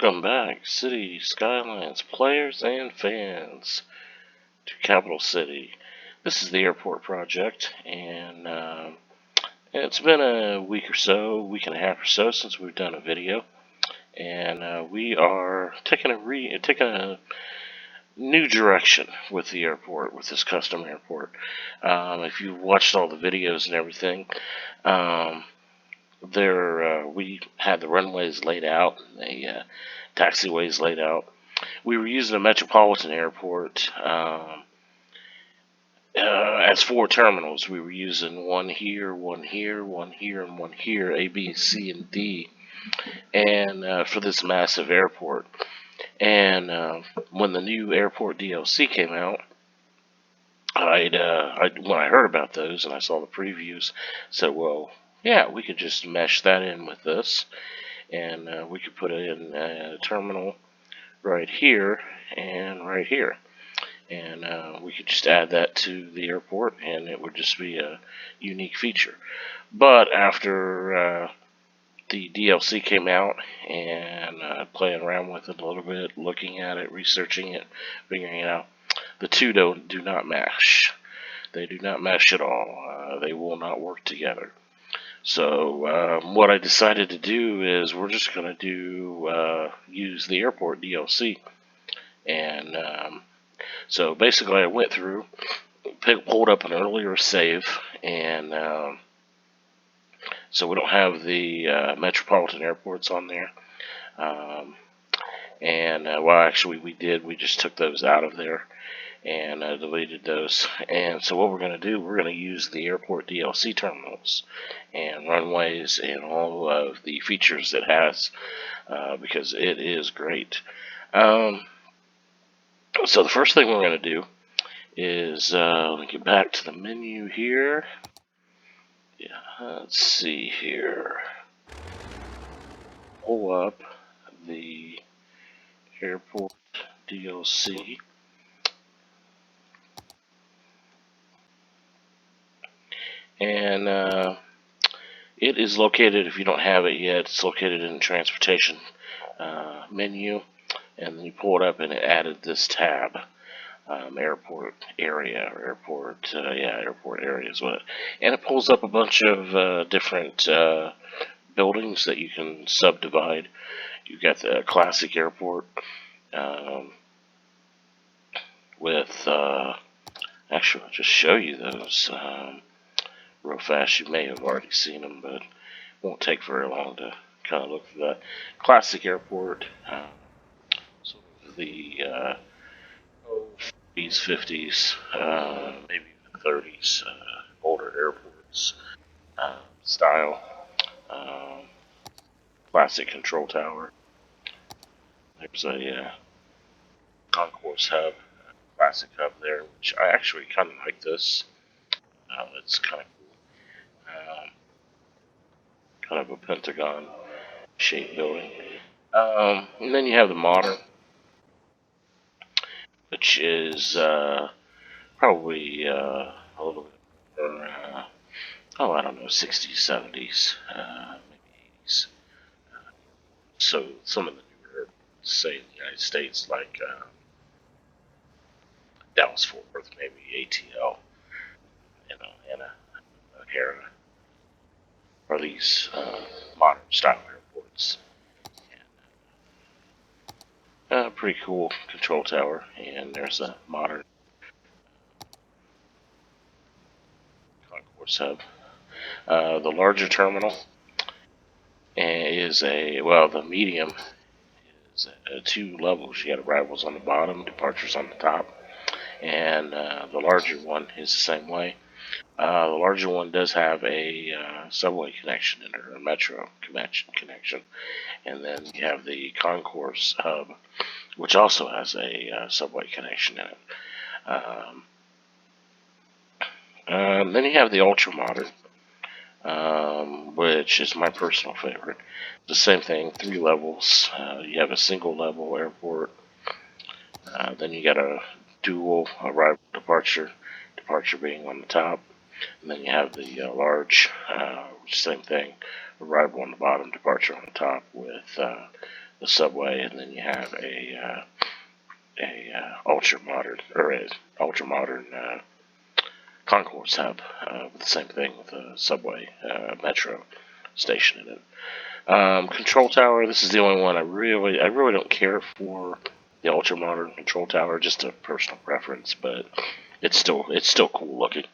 Welcome back, City Skylines players and fans, to Capital City. This is the airport project, and it's been a week week and a half or so since we've done a video, and we are taking a new direction with the airport, with this custom airport. If you've watched all the videos and everything, we had the runways laid out, the taxiways laid out. We were using a metropolitan airport as 4 terminals. We were using one here, one here, one here, and one here, A, B, C, and D, and for this massive airport. And when the new airport DLC came out, when I heard about those and I saw the previews, said, well, yeah, we could just mesh that in with this, and we could put in a terminal right here and right here, and we could just add that to the airport, and it would just be a unique feature. But after the DLC came out, and playing around with it a little bit, looking at it, researching it, figuring it out, the two do not mesh. They do not mesh at all. They will not work together. So what I decided to do is we're just going to use the airport DLC. And so basically I went through, pulled up an earlier save, and so we don't have the metropolitan airports on there. Well, actually we did. We just took those out of there and deleted those. And so what we're going to do, we're going to use the airport DLC terminals and runways and all of the features it has, because it is great. So the first thing we're going to do is let me get back to the menu here. Yeah, let's see here. Pull up the airport DLC. And it is located, if you don't have it yet, it's located in the transportation menu, and then you pull it up and it added this tab, airport area, or airport area is what it, and it pulls up a bunch of different buildings that you can subdivide. You've got the classic airport with, actually I'll just show you those real fast. You may have already seen them, but it won't take very long to kind of look for that. Classic airport, sort of the 40s, 50s, maybe even 30s, older airports style. Classic control tower. There's a concourse hub, classic hub there, which I actually kind of like this. It's kind of cool. Kind of a pentagon shaped building. And then you have the modern, which is probably a little bit more, I don't know, 60s, 70s, maybe 80s. So some of the newer airports, say in the United States, like Dallas Fort Worth, maybe ATL, and O'Hara, are these modern style airports. And, pretty cool control tower, and there's a modern concourse hub. The larger terminal is the medium is 2 levels. You got arrivals on the bottom, departures on the top, and the larger one is the same way. The larger one does have a subway connection in it, or a metro connection, and then you have the concourse hub, which also has a subway connection in it. Then you have the Ultramodern, which is my personal favorite. The same thing, 3 levels. You have a single level airport. Then you got a dual arrival departure being on the top. And then you have the large, same thing, arrival on the bottom, departure on the top, with the subway, and then you have a ultra modern or a ultra modern concourse hub with the same thing with a subway metro station in it. Control tower. This is the only one I really don't care for the ultra modern control tower. Just a personal preference, but it's still cool looking.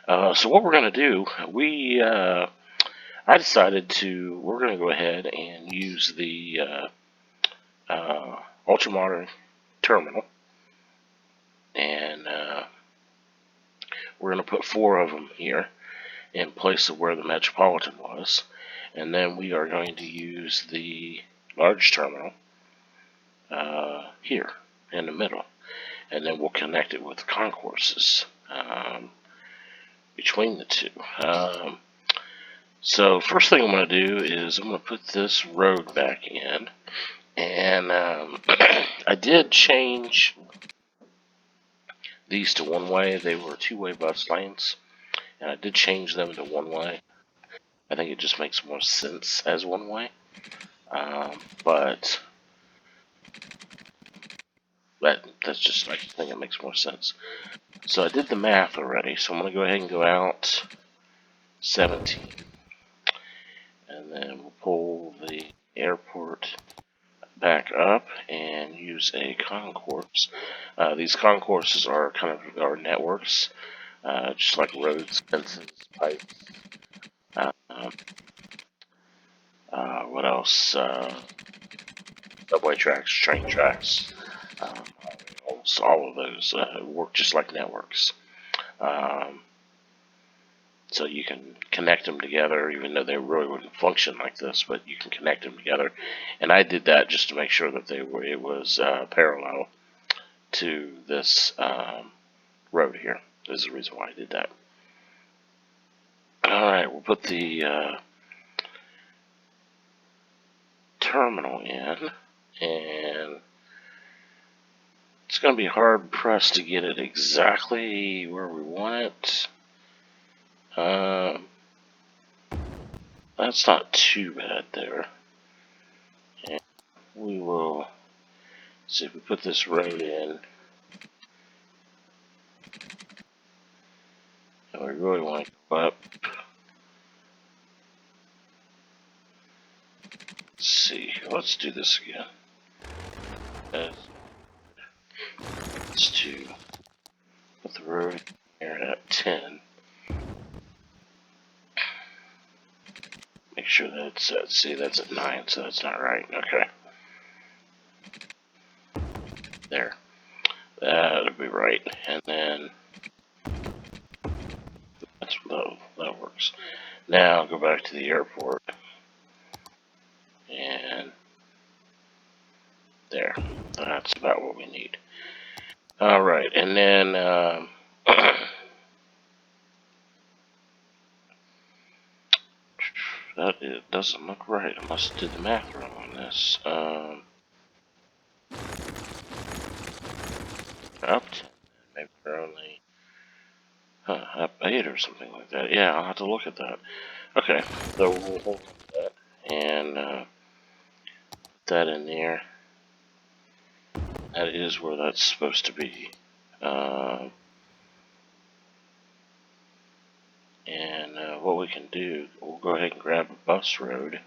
So what we're gonna do, I decided we're gonna go ahead and use the Ultramarine Terminal, and we're gonna put 4 of them here in place of where the Metropolitan was, and then we are going to use the large terminal here in the middle, and then we'll connect it with the concourses between the two. So first thing I'm going to do is I'm going to put this road back in, and I did change these to one-way. They were 2-way bus lanes, and I did change them to one-way. I think it just makes more sense as one-way, but that's just, I think it makes more sense. So I did the math already, so I'm going to go ahead and go out 17. And then we'll pull the airport back up and use a concourse. These concourses are kind of our networks, just like roads, fences, pipes. What else? Subway tracks, train tracks. All of those work just like networks. So you can connect them together, even though they really wouldn't function like this, but you can connect them together. And I did that just to make sure that it was parallel to this road here. There's a reason why I did that. Alright, we'll put the terminal in, and it's going to be hard pressed to get it exactly where we want it. That's not too bad there. And we will see if we put this road in. And we really want to go up. Let's see. Let's do this again. Let's do put the road here at 10. Make sure that it's at, see, that's at 9, so that's not right. Okay. There. That'll be right. And then that works. Now go back to the airport. And there. That's about what we need. Alright, and then that it doesn't look right. I must have did the math wrong on this. Up 10, maybe they're only up 8 or something like that. Yeah, I'll have to look at that. Okay, so we'll hold that and put that in there. That is where that's supposed to be. And what we can do, we'll go ahead and grab a bus road.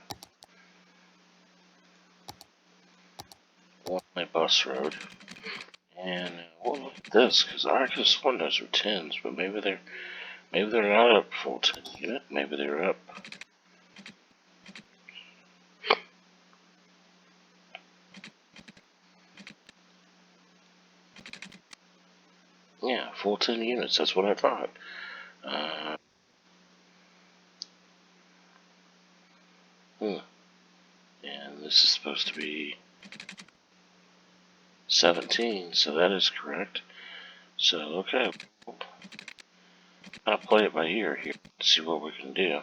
One-way bus road. And we'll look at this, because I could have sworn those were 10s, but maybe they're not up full 10 unit. Maybe they're up. Yeah, full 10 units. That's what I thought. And this is supposed to be 17, so that is correct. So, okay. I'll play it by ear here to see what we can do.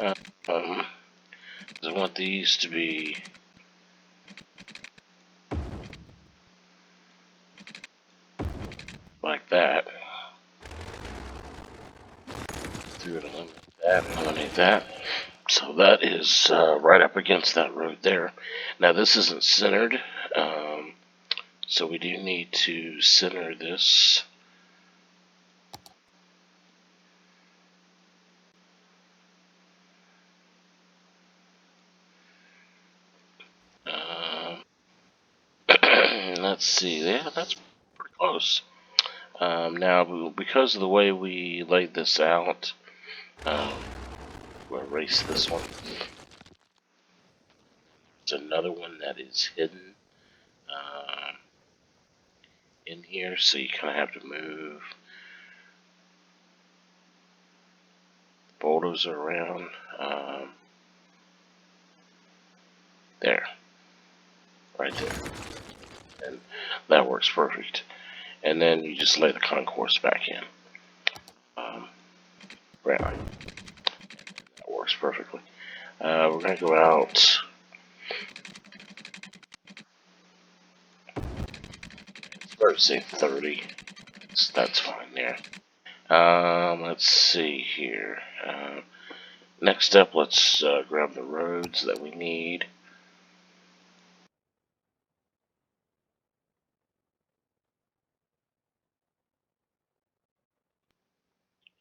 I want these to be like that. Through it, eliminate that, eliminate that. So So that is right up against that road there. Now this isn't centered, so we do need to center this. Let's see, yeah, that's pretty close. Now, because of the way we laid this out, we'll erase this one. There's another one that is hidden in here, so you kind of have to move the bulldozer around. There, right there, and that works perfect. And then you just lay the concourse back in. Right, that works perfectly. We're gonna go out. Let's say 30. So that's fine there. Let's see here. Next up, let's grab the roads that we need.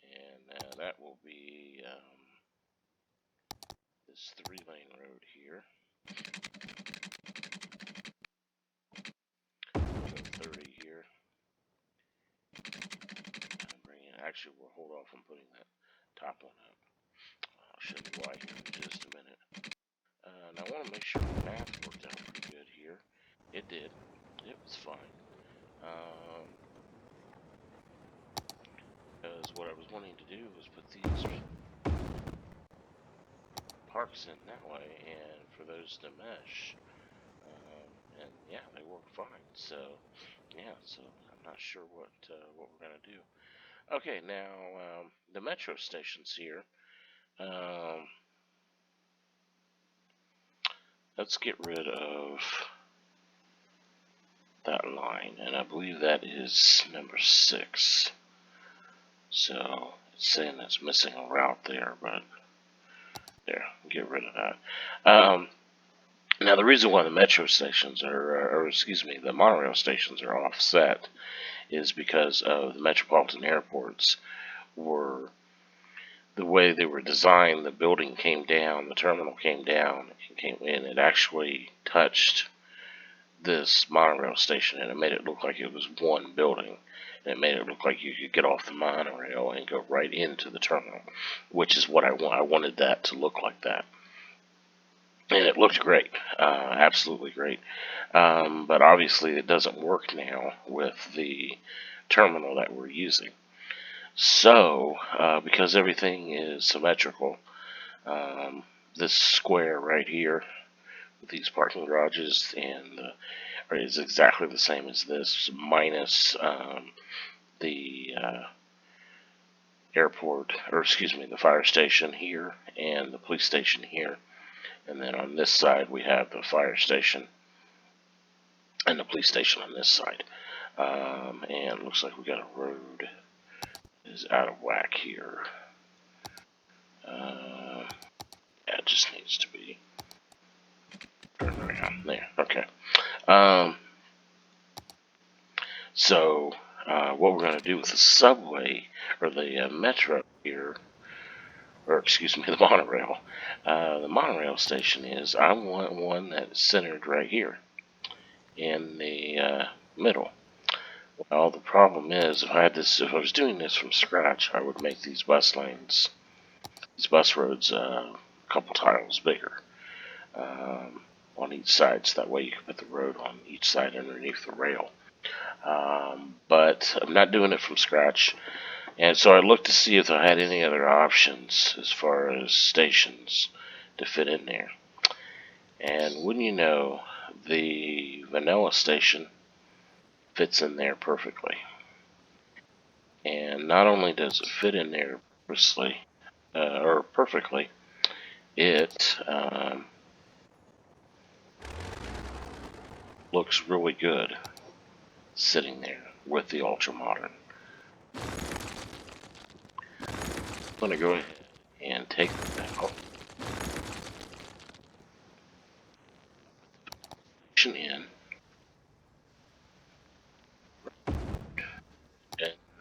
And that will be this 3-lane road here. 30 here. Actually, we'll hold off on putting that top one up. I'll show you why here in just a minute. Now I want to make sure the math worked out pretty good here. It did. It was fine. Because what I was wanting to do was put these parks in that way, and for those to mesh. And yeah, they work fine. So yeah, so I'm not sure what we're gonna do. Okay, now the metro stations here. Let's get rid of that line, and I believe that is number 6. So it's saying it's missing a route there, but there, get rid of that. Now the reason why the metro stations or excuse me, the monorail stations are offset is because of the metropolitan airports were the way they were designed. The building came down, the terminal came down, and it actually touched this monorail station, and it made it look like it was one building. And it made it look like you could get off the monorail and go right into the terminal, which is what I want. I wanted that to look like that. And it looked great, absolutely great. But obviously it doesn't work now with the terminal that we're using. So, because everything is symmetrical, this square right here with these parking garages and is exactly the same as this, minus the airport, or excuse me, the fire station here and the police station here. And then on this side we have the fire station and the police station on this side. And it looks like we got a road that is out of whack here. Yeah, it just needs to be turned around there. Okay. So what we're going to do with the subway or the metro here, or excuse me, the monorail. The monorail station is, I want one that's centered right here in the middle. Well, the problem is, if I was doing this from scratch, I would make these bus lanes, these bus roads, a couple tiles bigger on each side, so that way you can put the road on each side underneath the rail. But I'm not doing it from scratch. And so I looked to see if I had any other options as far as stations to fit in there. And wouldn't you know, the vanilla station fits in there perfectly. And not only does it fit in there perfectly, it looks really good sitting there with the Ultramodern. I'm going to go ahead and take that out. in,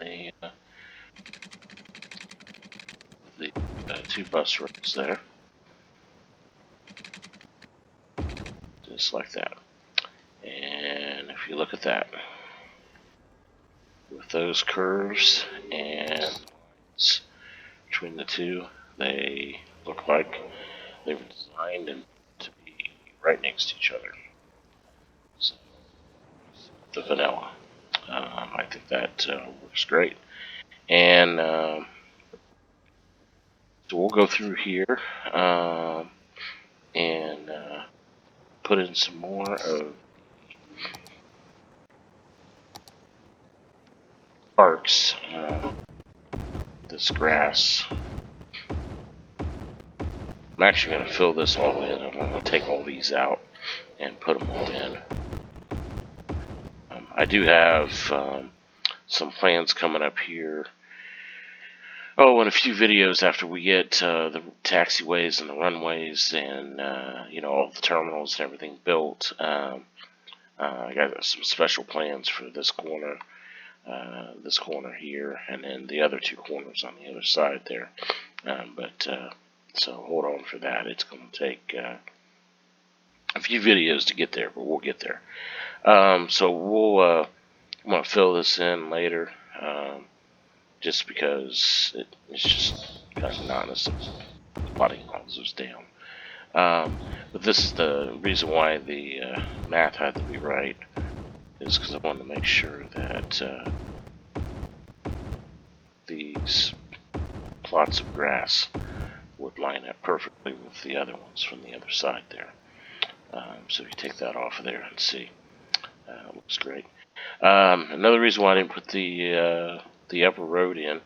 and the two bus roads there, just like that. And if you look at that, with those curves and lines between the two, they look like they were designed to be right next to each other. So, the vanilla. I think that works great. And so we'll go through here and put in some more of parks. This grass. I'm actually going to fill this all in. I'm going to take all these out and put them all in. I do have some plans coming up here. Oh, and a few videos after we get the taxiways and the runways and all the terminals and everything built. I got some special plans for this corner here, and then the other two corners on the other side there. So hold on for that. It's going to take a few videos to get there, but we'll get there. So I'm going to fill this in later, just because it's just kind of monotonous plotting all those down. But this is the reason why the math had to be right, is because I wanted to make sure that these plots of grass would line up perfectly with the other ones from the other side there. So if you take that off of there and see, it looks great. Another reason why I didn't put the upper road in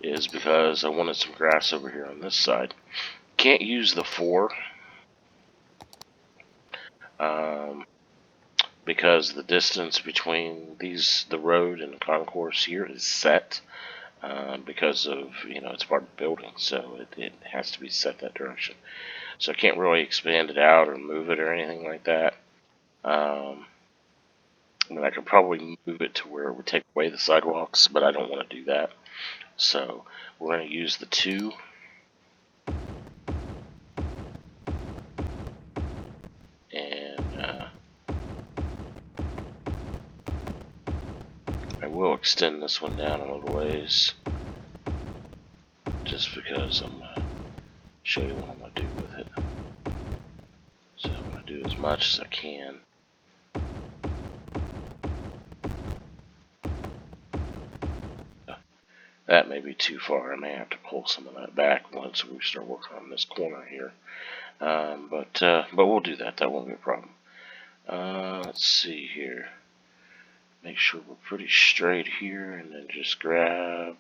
is because I wanted some grass over here on this side. Can't use the 4 because the distance between the road and the concourse here is set because of, it's part of the building, so it has to be set that direction. So I can't really expand it out or move it or anything like that. I mean, I could probably move it to where it would take away the sidewalks, but I don't want to do that. So we're going to use the 2. And I will extend this one down a little ways, just because I'm going to show you what I'm going to do with it. So I'm going to do as much as I can. That may be too far. I may have to pull some of that back once we start working on this corner here. But we'll do that. That won't be a problem. Let's see here. Make sure we're pretty straight here, and then just grab.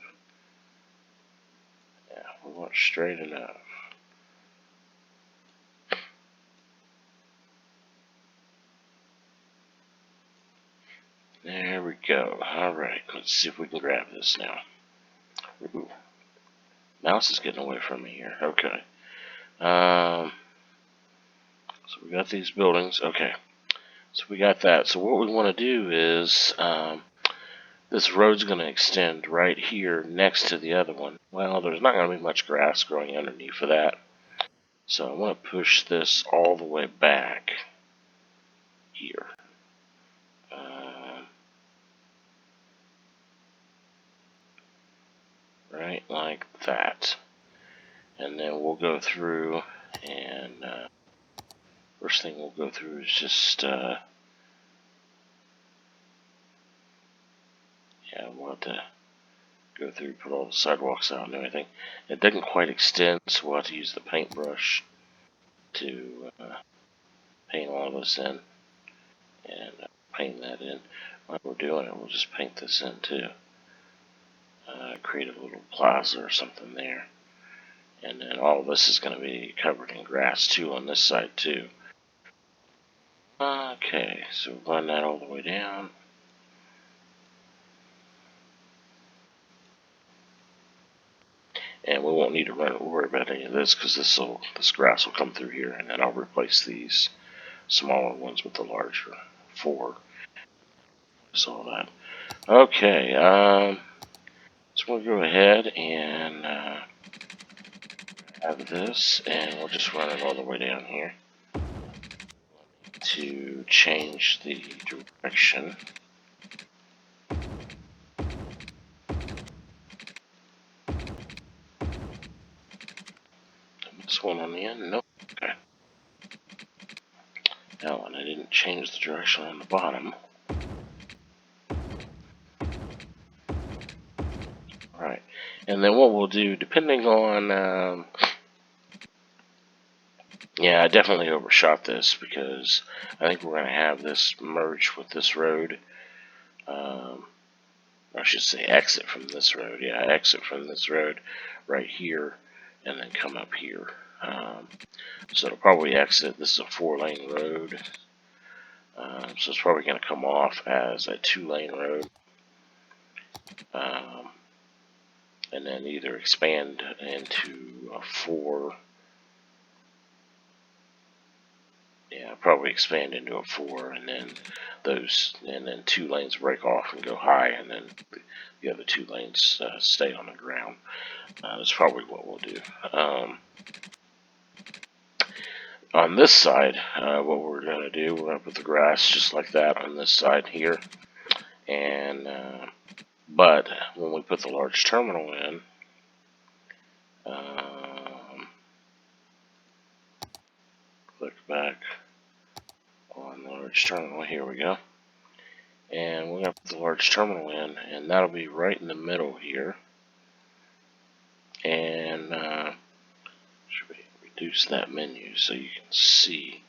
Yeah, we want straight enough. There we go. Alright, let's see if we can grab this now. Ooh. Mouse is getting away from me here. Okay. So we got these buildings. Okay. So we got that. So what we want to do is, this road's going to extend right here next to the other one. Well, there's not going to be much grass growing underneath for that. So I want to push this all the way back here. Right like that. And then we'll go through and first thing we'll go through is just we'll have to go through, put all the sidewalks out and everything. It doesn't quite extend, so we'll have to use the paintbrush to paint all this in and paint that in. While we're doing it, we'll just paint this in too. Create a little plaza or something there. And then all of this is going to be covered in grass too on this side too. Okay, so run that all the way down. And we won't need to worry about any of this, because this grass will come through here, and then I'll replace these smaller ones with the larger 4. Saw that. Okay, so we'll go ahead and have this, and we'll just run it all the way down here to change the direction. This one on the end? Nope. Okay. Now, and I didn't change the direction on the bottom. Alright, and then what we'll do, depending on, yeah, I definitely overshot this because I think we're going to have this merge with this road. I should say exit from this road. Yeah, exit from this road right here and then come up here. So it'll probably exit. This is a 4-lane road. So it's probably going to come off as a 2-lane road. And then either expand into a 4. Yeah, probably expand into a 4, and then 2 lanes break off and go high, and then the other 2 lanes stay on the ground. That's probably what we'll do. On this side, what we're going to do, we're going to put the grass just like that on this side here. And but when we put the large terminal in, click back on large terminal. Here we go. And we're going to put the large terminal in, and that'll be right in the middle here. And should we reduce that menu so you can see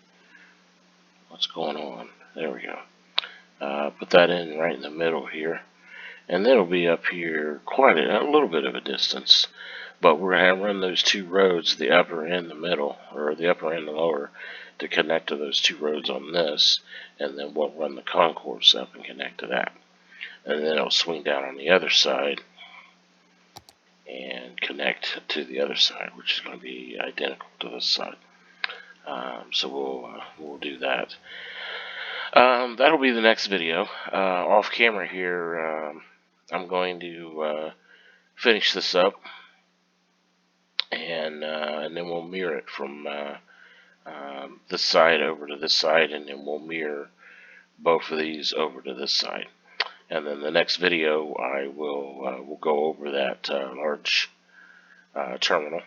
what's going on? There we go. Put that in right in the middle here, and it'll be up here quite a little bit of a distance. But we're going to run those 2 roads, the upper and the middle, or the upper and the lower, to connect to those 2 roads on this, and then we'll run the concourse up and connect to that. And then it'll swing down on the other side and connect to the other side, which is going to be identical to this side. So we'll do that. That'll be the next video. Off camera here, I'm going to finish this up, and then we'll mirror it from this side over to this side, and then we'll mirror both of these over to this side. And then the next video, I will go over that large terminal,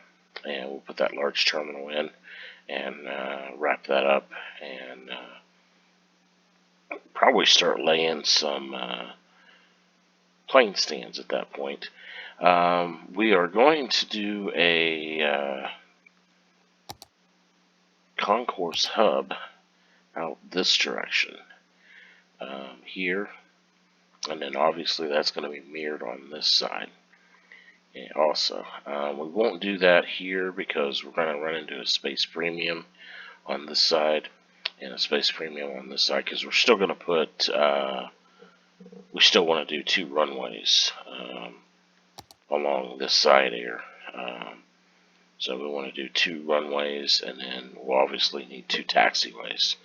and we'll put that large terminal in and wrap that up, and probably start laying some plane stands at that point. We are going to do a concourse hub out this direction here, and then obviously that's going to be mirrored on this side. And also, we won't do that here because we're going to run into a space premium on this side and a space premium on this side, because we're still going to put, we still want to do 2 runways along this side here. So we want to do 2 runways, and then we'll obviously need 2 taxiways,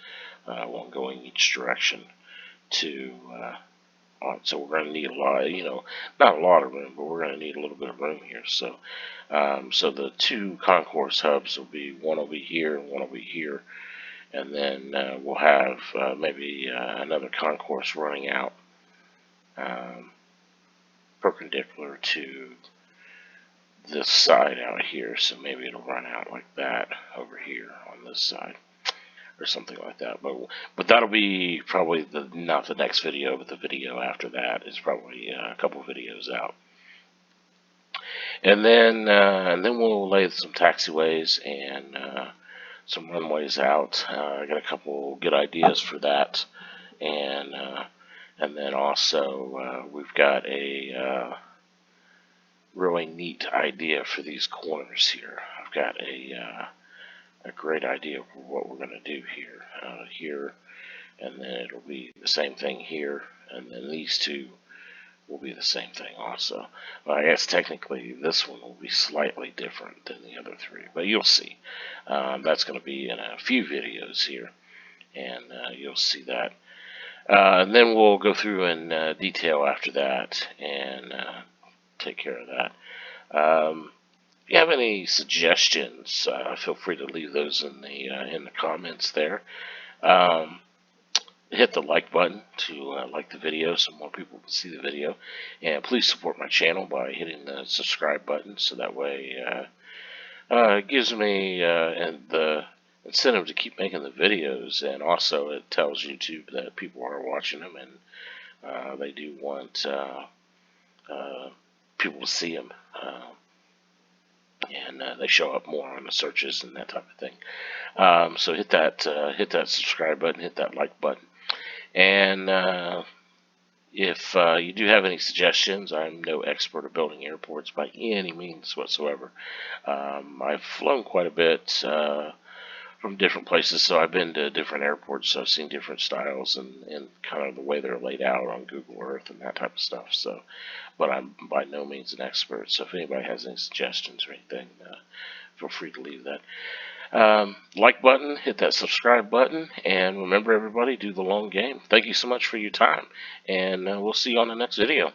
one going each direction to so we're going to need a lot, not a lot of room, but we're going to need a little bit of room here. So so the 2 concourse hubs will be, one will be here and one will be here, and then we'll have maybe another concourse running out perpendicular to this side out here, so maybe it'll run out like that over here on this side, or something like that. But that'll be probably not the next video, but the video after that is probably a couple videos out. And then we'll lay some taxiways and some runways out. I got a couple good ideas for that, and then also we've got a really neat idea for these corners here. I've got a great idea for what we're going to do here, and then it'll be the same thing here, and then these 2 will be the same thing also. Well, I guess technically this one will be slightly different than the other 3, but you'll see. That's going to be in a few videos here, and you'll see that. And then we'll go through in detail after that and take care of that. If you have any suggestions, feel free to leave those in the comments there. Hit the like button to like the video so more people can see the video. And please support my channel by hitting the subscribe button so that way it gives me the incentive to keep making the videos, and also it tells YouTube that people are watching them and they do want people to see them. And they show up more on the searches and that type of thing. So hit that subscribe button, hit that like button. And if you do have any suggestions, I'm no expert at building airports by any means whatsoever. I've flown quite a bit from different places, so I've been to different airports, so I've seen different styles and kind of the way they're laid out on Google Earth and that type of stuff. So, but I'm by no means an expert, so if anybody has any suggestions or anything, feel free to leave that. Like button, hit that subscribe button, and remember everybody, do the long game. Thank you so much for your time, and we'll see you on the next video.